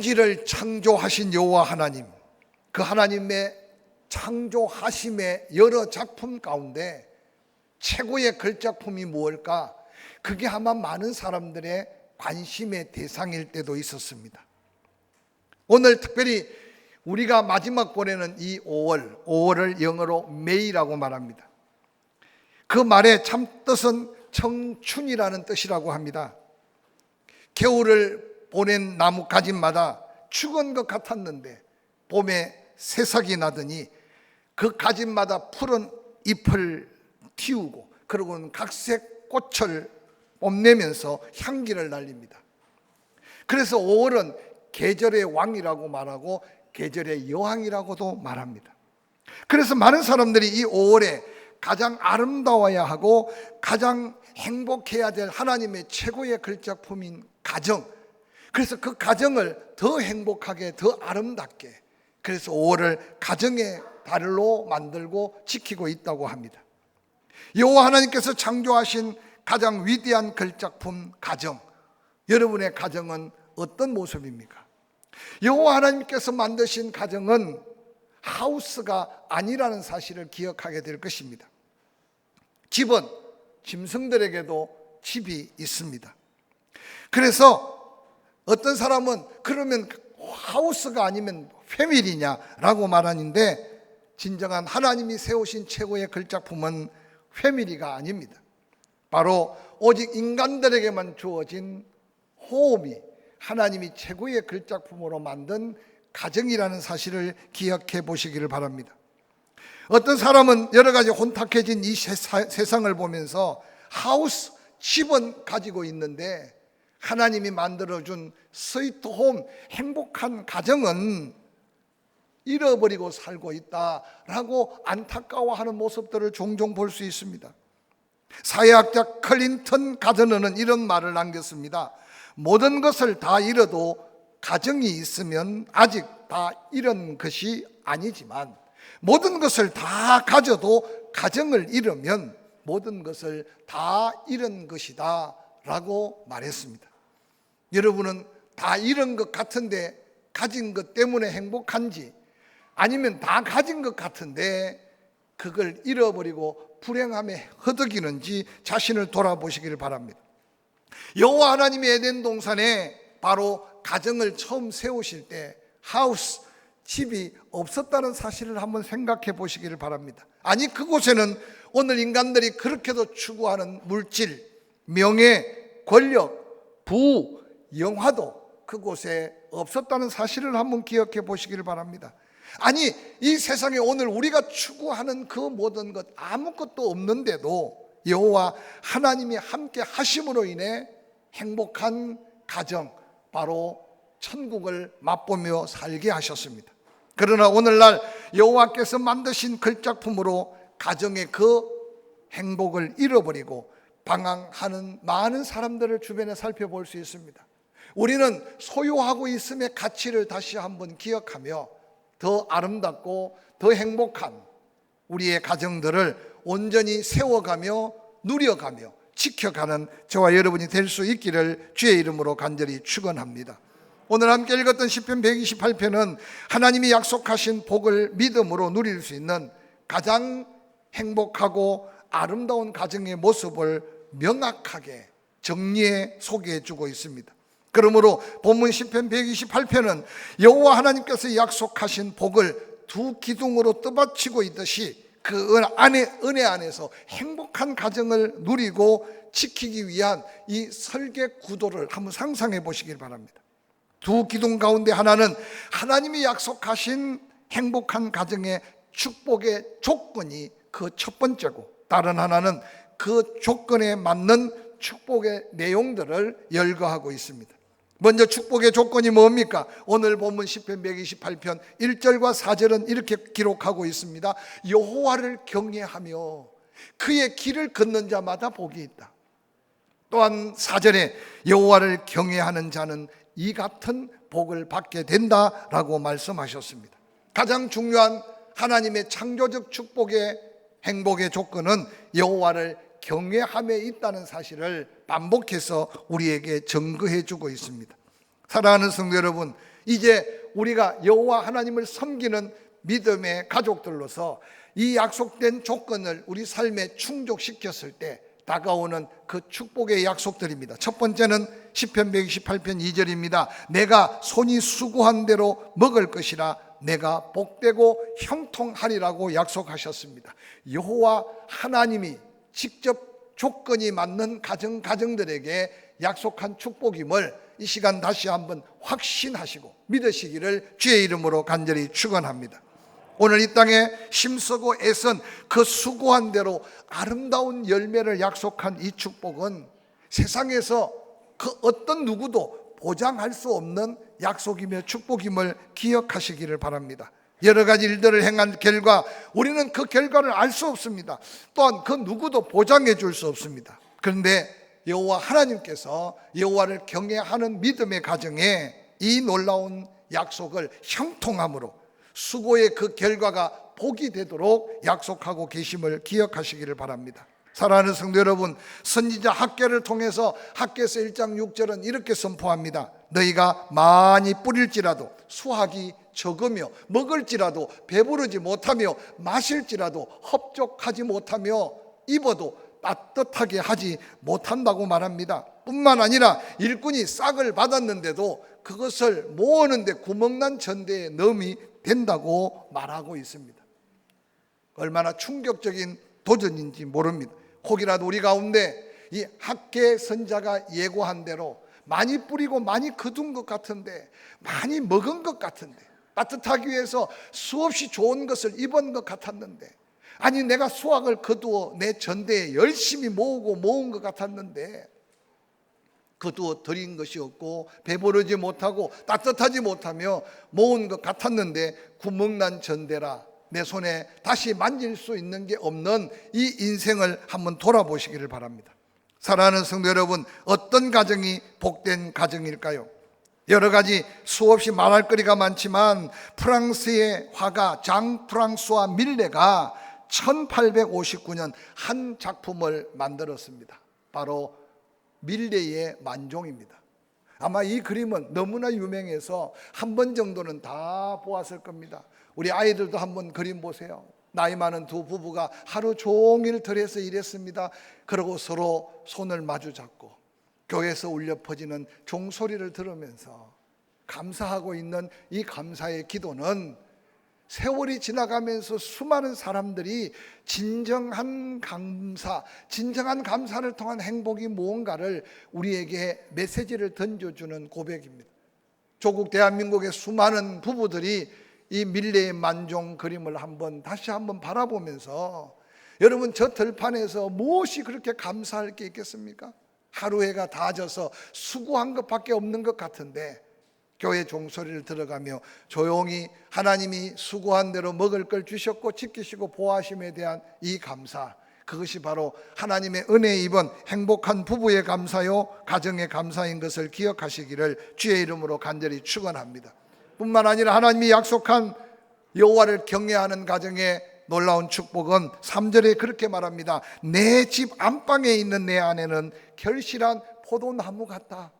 천지를 창조하신 여호와 하나님, 그 하나님의 창조하심의 여러 작품 가운데 최고의 걸작품이 무엇일까? 그게 아마 많은 사람들의 관심의 대상일 때도 있었습니다. 오늘 특별히 우리가 마지막 보내는 이 5월을 영어로 May라고 말합니다. 그 말의 참뜻은 청춘이라는 뜻이라고 합니다. 겨울을 보낸 나무 가지마다 죽은 것 같았는데 봄에 새싹이 나더니 그 가지마다 푸른 잎을 틔우고 그러고는 각색 꽃을 뽐내면서 향기를 날립니다. 그래서 5월은 계절의 왕이라고 말하고 계절의 여왕이라고도 말합니다. 그래서 많은 사람들이 이 5월에 가장 아름다워야 하고 가장 행복해야 될 하나님의 최고의 걸작품인 가정, 그래서 그 가정을 더 행복하게, 더 아름답게, 그래서 5월을 가정의 달로 만들고 지키고 있다고 합니다. 여호와 하나님께서 창조하신 가장 위대한 걸작품 가정, 여러분의 가정은 어떤 모습입니까? 여호와 하나님께서 만드신 가정은 하우스가 아니라는 사실을 기억하게 될 것입니다. 집은 짐승들에게도 집이 있습니다. 그래서 어떤 사람은 그러면 하우스가 아니면 패밀리냐라고 말하는데, 진정한 하나님이 세우신 최고의 걸작품은 패밀리가 아닙니다. 바로 오직 인간들에게만 주어진 호흡이 하나님이 최고의 걸작품으로 만든 가정이라는 사실을 기억해 보시기를 바랍니다. 어떤 사람은 여러 가지 혼탁해진 이 세상을 보면서 하우스, 집은 가지고 있는데 하나님이 만들어준 스위트홈, 행복한 가정은 잃어버리고 살고 있다라고 안타까워하는 모습들을 종종 볼 수 있습니다. 사회학자 클린턴 가드너는 이런 말을 남겼습니다. 모든 것을 다 잃어도 가정이 있으면 아직 다 잃은 것이 아니지만, 모든 것을 다 가져도 가정을 잃으면 모든 것을 다 잃은 것이다 라고 말했습니다. 여러분은 다 잃은 것 같은데 가진 것 때문에 행복한지, 아니면 다 가진 것 같은데 그걸 잃어버리고 불행함에 허덕이는지 자신을 돌아보시기를 바랍니다. 여호와 하나님이 에덴 동산에 바로 가정을 처음 세우실 때 하우스, 집이 없었다는 사실을 한번 생각해 보시기를 바랍니다. 아니, 그곳에는 오늘 인간들이 그렇게도 추구하는 물질, 명예, 권력, 부, 영화도 그곳에 없었다는 사실을 한번 기억해 보시기를 바랍니다. 아니, 이 세상에 오늘 우리가 추구하는 그 모든 것 아무것도 없는데도 여호와 하나님이 함께 하심으로 인해 행복한 가정, 바로 천국을 맛보며 살게 하셨습니다. 그러나 오늘날 여호와께서 만드신 걸작품으로 가정의 그 행복을 잃어버리고 방황하는 많은 사람들을 주변에 살펴볼 수 있습니다. 우리는 소유하고 있음의 가치를 다시 한번 기억하며 더 아름답고 더 행복한 우리의 가정들을 온전히 세워가며 누려가며 지켜가는 저와 여러분이 될 수 있기를 주의 이름으로 간절히 축원합니다. 오늘 함께 읽었던 시편 128편은 하나님이 약속하신 복을 믿음으로 누릴 수 있는 가장 행복하고 아름다운 가정의 모습을 명확하게 정리해 소개해 주고 있습니다. 그러므로 본문 시편 128편은 여호와 하나님께서 약속하신 복을 두 기둥으로 떠받치고 있듯이 그 은혜 안에서 행복한 가정을 누리고 지키기 위한 이 설계 구도를 한번 상상해 보시길 바랍니다. 두 기둥 가운데 하나는 하나님이 약속하신 행복한 가정의 축복의 조건이 그 첫 번째고, 다른 하나는 그 조건에 맞는 축복의 내용들을 열거하고 있습니다. 먼저 축복의 조건이 뭡니까? 오늘 본문 시편 128편 1절과 4절은 이렇게 기록하고 있습니다. 여호와를 경외하며 그의 길을 걷는 자마다 복이 있다. 또한 4절에 여호와를 경외하는 자는 이 같은 복을 받게 된다라고 말씀하셨습니다. 가장 중요한 하나님의 창조적 축복의 행복의 조건은 여호와를 경외함에 있다는 사실을 반복해서 우리에게 증거해 주고 있습니다. 사랑하는 성도 여러분, 이제 우리가 여호와 하나님을 섬기는 믿음의 가족들로서 이 약속된 조건을 우리 삶에 충족시켰을 때 다가오는 그 축복의 약속들입니다. 첫 번째는 시편 128편 2절입니다. 내가 손이 수고한 대로 먹을 것이라 내가 복되고 형통하리라고 약속하셨습니다. 여호와 하나님이 직접 조건이 맞는 가정들에게 약속한 축복임을 이 시간 다시 한번 확신하시고 믿으시기를 주의 이름으로 간절히 축원합니다. 오늘 이 땅에 힘쓰고 애쓴 그 수고한 대로 아름다운 열매를 약속한 이 축복은 세상에서 그 어떤 누구도 보장할 수 없는 약속이며 축복임을 기억하시기를 바랍니다. 여러 가지 일들을 행한 결과 우리는 그 결과를 알 수 없습니다. 또한 그 누구도 보장해 줄 수 없습니다. 그런데 여호와 하나님께서 여호와를 경외하는 믿음의 가정에 이 놀라운 약속을 형통함으로 수고의 그 결과가 복이 되도록 약속하고 계심을 기억하시기를 바랍니다. 사랑하는 성도 여러분, 선지자 학개를 통해서 학개서 1장 6절은 이렇게 선포합니다. 너희가 많이 뿌릴지라도 수확이 적으며 먹을지라도 배부르지 못하며 마실지라도 흡족하지 못하며 입어도 따뜻하게 하지 못한다고 말합니다. 뿐만 아니라 일꾼이 싹을 받았는데도 그것을 모으는데 구멍난 전대에 넣음이 된다고 말하고 있습니다. 얼마나 충격적인 도전인지 모릅니다. 혹이라도 우리 가운데 이 학개 선자가 예고한 대로 많이 뿌리고 많이 거둔 것 같은데, 많이 먹은 것 같은데, 따뜻하기 위해서 수없이 좋은 것을 입은 것 같았는데, 아니 내가 수확을 거두어 내 전대에 열심히 모은 것 같았는데 거두어 드린 것이 없고 배부르지 못하고 따뜻하지 못하며 모은 것 같았는데 구멍난 전대라 내 손에 다시 만질 수 있는 게 없는 이 인생을 한번 돌아보시기를 바랍니다. 사랑하는 성도 여러분, 어떤 가정이 복된 가정일까요? 여러 가지 수없이 말할 거리가 많지만 프랑스의 화가 장 프랑스와 밀레가 1859년 한 작품을 만들었습니다. 바로 밀레의 만종입니다. 아마 이 그림은 너무나 유명해서 한 번 정도는 다 보았을 겁니다. 우리 아이들도 한번 그림 보세요. 나이 많은 두 부부가 하루 종일 들에서 일했습니다. 그러고 서로 손을 마주 잡고 교회에서 울려 퍼지는 종소리를 들으면서 감사하고 있는 이 감사의 기도는 세월이 지나가면서 수많은 사람들이 진정한 감사를 통한 행복이 무언가를 우리에게 메시지를 던져주는 고백입니다. 조국 대한민국의 수많은 부부들이 이 밀레의 만종 그림을 다시 한번 바라보면서 여러분, 저 들판에서 무엇이 그렇게 감사할 게 있겠습니까? 하루 해가 다 져서 수고한 것밖에 없는 것 같은데 교회 종소리를 들어가며 조용히 하나님이 수고한 대로 먹을 걸 주셨고 지키시고 보호하심에 대한 이 감사, 그것이 바로 하나님의 은혜에 입은 행복한 부부의 감사요 가정의 감사인 것을 기억하시기를 주의 이름으로 간절히 축원합니다. 뿐만 아니라 하나님이 약속한 여호와를 경외하는 가정의 놀라운 축복은 3절에 그렇게 말합니다. 내 집 안방에 있는 내 아내는 결실한 포도나무 같다.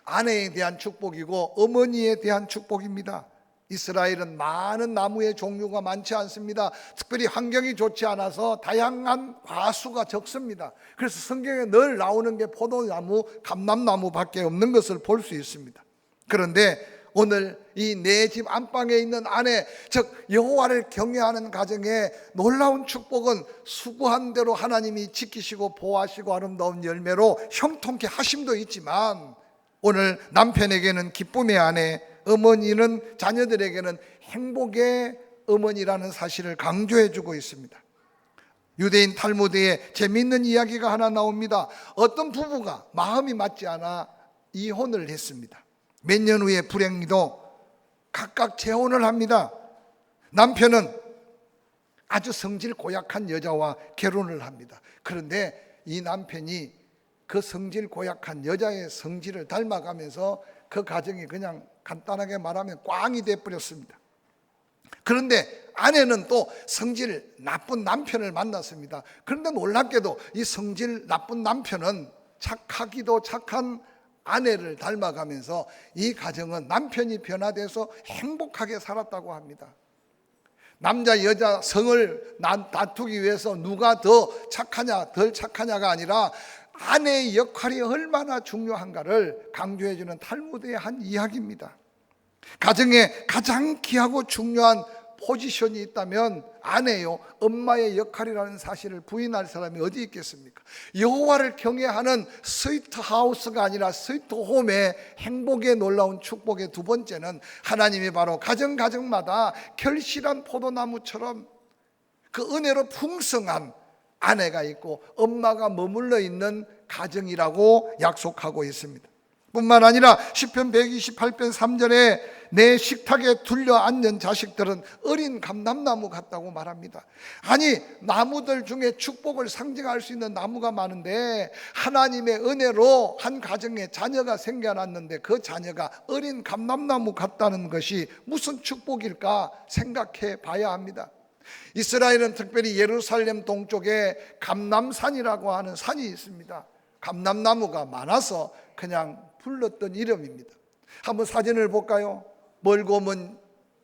아내에 대한 축복이고 어머니에 대한 축복입니다. 이스라엘은 많은 나무의 종류가 많지 않습니다. 특별히 환경이 좋지 않아서 다양한 과수가 적습니다. 그래서 성경에 늘 나오는 게 포도나무, 감람나무밖에 없는 것을 볼 수 있습니다. 그런데 오늘 이 내 집 안방에 있는 아내, 즉 여호와를 경외하는 가정의 놀라운 축복은 수고한 대로 하나님이 지키시고 보호하시고 아름다운 열매로 형통케 하심도 있지만 오늘 남편에게는 기쁨의 아내, 어머니는 자녀들에게는 행복의 어머니라는 사실을 강조해 주고 있습니다. 유대인 탈무드에 재미있는 이야기가 하나 나옵니다. 어떤 부부가 마음이 맞지 않아 이혼을 했습니다. 몇 년 후에 불행히도 각각 재혼을 합니다. 남편은 아주 성질 고약한 여자와 결혼을 합니다. 그런데 이 남편이 그 성질 고약한 여자의 성질을 닮아가면서 그 가정이 그냥 간단하게 말하면 꽝이 돼버렸습니다. 그런데 아내는 또 성질 나쁜 남편을 만났습니다. 그런데 놀랍게도 이 성질 나쁜 남편은 착하기도 착한 아내를 닮아가면서 이 가정은 남편이 변화돼서 행복하게 살았다고 합니다. 남자 여자 성을 다투기 위해서 누가 더 착하냐 덜 착하냐가 아니라 아내의 역할이 얼마나 중요한가를 강조해주는 탈무드의 한 이야기입니다. 가정에 가장 귀하고 중요한 포지션이 있다면 아내요, 엄마의 역할이라는 사실을 부인할 사람이 어디 있겠습니까? 여호와를 경외하는 스위트 하우스가 아니라 스위트 홈의 행복의 놀라운 축복의 두 번째는 하나님이 바로 가정마다 결실한 포도나무처럼 그 은혜로 풍성한 아내가 있고 엄마가 머물러 있는 가정이라고 약속하고 있습니다. 뿐만 아니라 시편 128편 3절에 내 식탁에 둘려 앉는 자식들은 어린 감람나무 같다고 말합니다. 아니, 나무들 중에 축복을 상징할 수 있는 나무가 많은데 하나님의 은혜로 한 가정에 자녀가 생겨났는데 그 자녀가 어린 감람나무 같다는 것이 무슨 축복일까 생각해 봐야 합니다. 이스라엘은 특별히 예루살렘 동쪽에 감람산이라고 하는 산이 있습니다. 감람나무가 많아서 그냥 불렀던 이름입니다. 한번 사진을 볼까요? 멀고 먼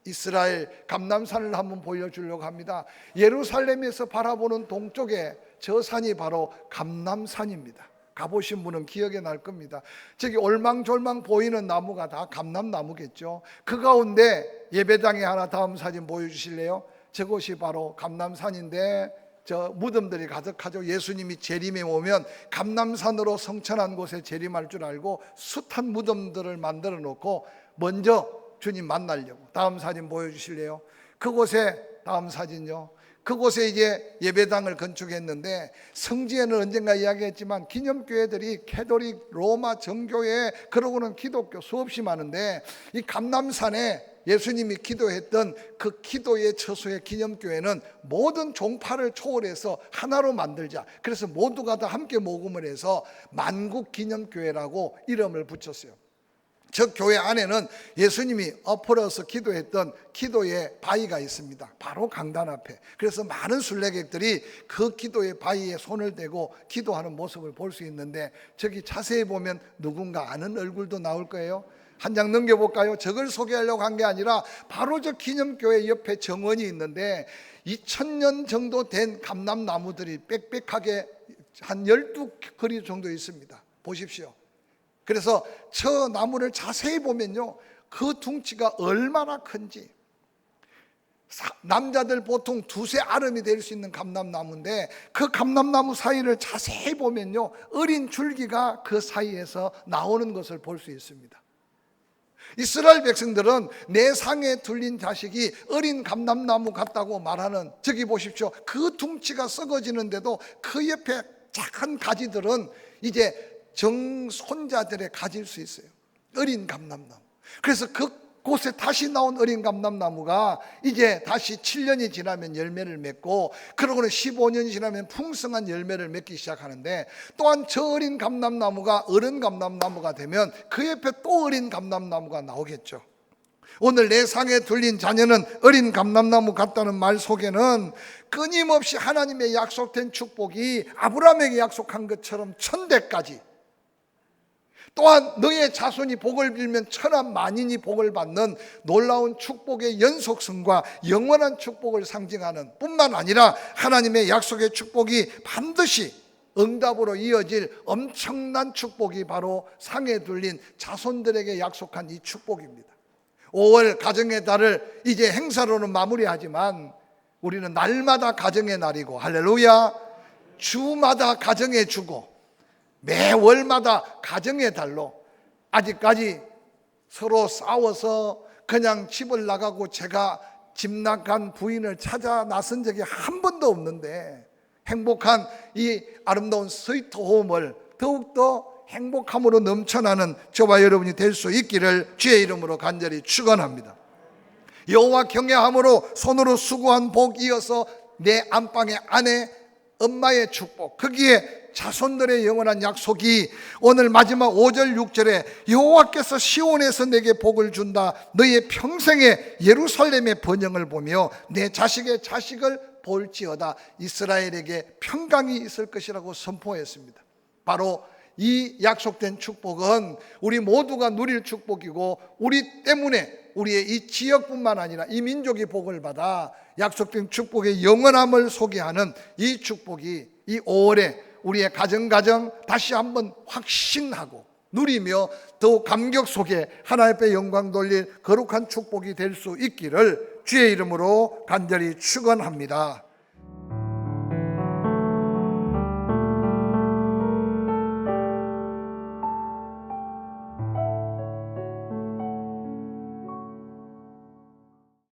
이스라엘 감람산을 한번 보여주려고 합니다. 예루살렘에서 바라보는 동쪽에 저 산이 바로 감람산입니다. 가보신 분은 기억에 날 겁니다. 저기 올망졸망 보이는 나무가 다 감람나무겠죠. 그 가운데 예배당에 하나 다음 사진 보여주실래요? 저곳이 바로 감람산인데 저 무덤들이 가득하죠. 예수님이 재림에 오면 감람산으로 성천한 곳에 재림할 줄 알고 숱한 무덤들을 만들어 놓고 먼저 주님 만나려고. 다음 사진 보여주실래요? 그곳에 다음 사진요. 그곳에 이제 예배당을 건축했는데 성지에는 언젠가 이야기했지만 기념교회들이 캐톨릭 로마 정교회 그러고는 기독교 수없이 많은데 이 감람산에 예수님이 기도했던 그 기도의 처소의 기념교회는 모든 종파를 초월해서 하나로 만들자. 그래서 모두가 다 함께 모금을 해서 만국기념교회라고 이름을 붙였어요. 저 교회 안에는 예수님이 엎어려서 기도했던 기도의 바위가 있습니다. 바로 강단 앞에. 그래서 많은 순례객들이 그 기도의 바위에 손을 대고 기도하는 모습을 볼 수 있는데 저기 자세히 보면 누군가 아는 얼굴도 나올 거예요. 한 장 넘겨볼까요? 저걸 소개하려고 한 게 아니라 바로 저 기념교회 옆에 정원이 있는데 2000년 정도 된 감람나무들이 빽빽하게 한 12그리 정도 있습니다. 보십시오. 그래서 저 나무를 자세히 보면요, 그 둥치가 얼마나 큰지. 남자들 보통 두세 아름이 될 수 있는 감람나무인데 그 감람나무 사이를 자세히 보면요, 어린 줄기가 그 사이에서 나오는 것을 볼 수 있습니다. 이스라엘 백성들은 내 상에 둘린 자식이 어린 감람나무 같다고 말하는, 저기 보십시오. 그 둥치가 썩어지는데도 그 옆에 작은 가지들은 이제 정손자들의 가질 수 있어요. 어린 감람나무. 그래서 그곳에 다시 나온 어린 감람나무가 이제 다시 7년이 지나면 열매를 맺고 그러고는 15년이 지나면 풍성한 열매를 맺기 시작하는데 또한 저 어린 감람나무가 어른 감람나무가 되면 그 옆에 또 어린 감람나무가 나오겠죠. 오늘 내 상에 둘린 자녀는 어린 감람나무 같다는 말 속에는 끊임없이 하나님의 약속된 축복이 아브라함에게 약속한 것처럼 천대까지, 또한 너의 자손이 복을 빌면 천한 만인이 복을 받는 놀라운 축복의 연속성과 영원한 축복을 상징하는 뿐만 아니라 하나님의 약속의 축복이 반드시 응답으로 이어질 엄청난 축복이 바로 상에 둘린 자손들에게 약속한 이 축복입니다. 5월 가정의 달을 이제 행사로는 마무리하지만 우리는 날마다 가정의 날이고, 할렐루야, 주마다 가정의 주고 매월마다 가정의 달로, 아직까지 서로 싸워서 그냥 집을 나가고 제가 집 나간 부인을 찾아 나선 적이 한 번도 없는데 행복한 이 아름다운 스위트 홈을 더욱더 행복함으로 넘쳐나는 저와 여러분이 될 수 있기를 주의 이름으로 간절히 축원합니다. 여호와 경외함으로 손으로 수고한 복 이어서 내 안방의 아내 엄마의 축복, 거기에 자손들의 영원한 약속이 오늘 마지막 5절 6절에 여호와께서 시온에서 내게 복을 준다, 너의 평생의 예루살렘의 번영을 보며 내 자식의 자식을 볼지어다, 이스라엘에게 평강이 있을 것이라고 선포했습니다. 바로 이 약속된 축복은 우리 모두가 누릴 축복이고, 우리 때문에 우리의 이 지역뿐만 아니라 이 민족이 복을 받아 약속된 축복의 영원함을 소개하는 이 축복이 이 5월에 우리의 가정 다시 한번 확신하고 누리며 더욱 감격 속에 하나님 앞에 영광 돌릴 거룩한 축복이 될 수 있기를 주의 이름으로 간절히 축원합니다.